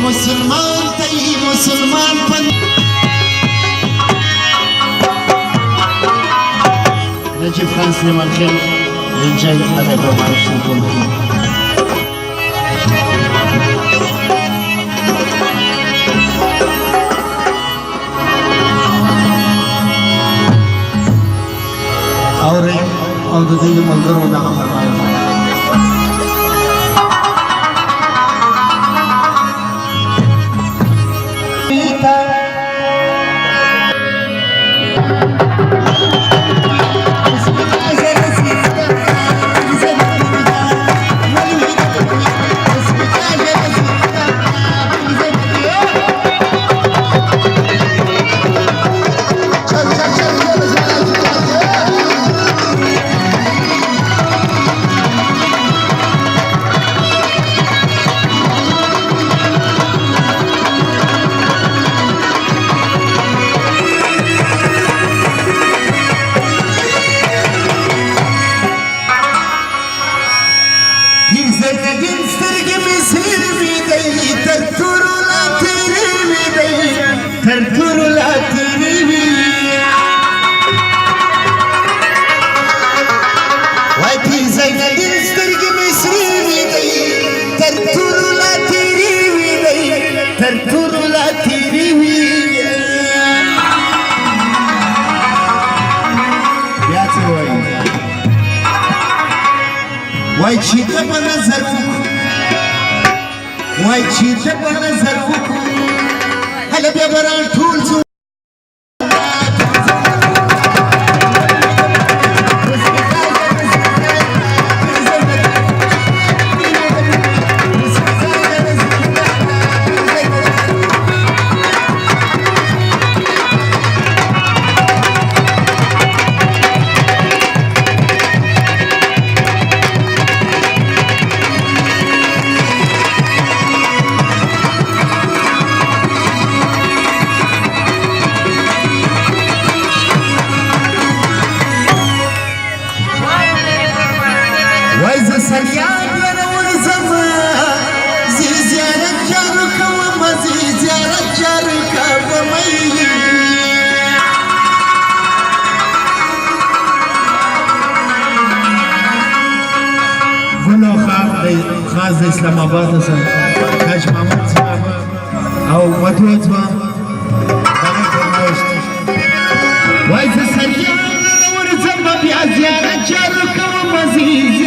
مسلمان تی مسلمان پن نجیب خان سلیمان خیل لنجای ادای با معرفشن کنم او د دې منظرو دا فرمایي وای چې د په نظر وای چې د په نظر هله بیا به راټول شو خاص د اسلام آباد څخه حاج محمد صاحب او مدود صاحب دغه فرمایشت وای زه سریع ورځم بیا زیارت چارو کوم عزیز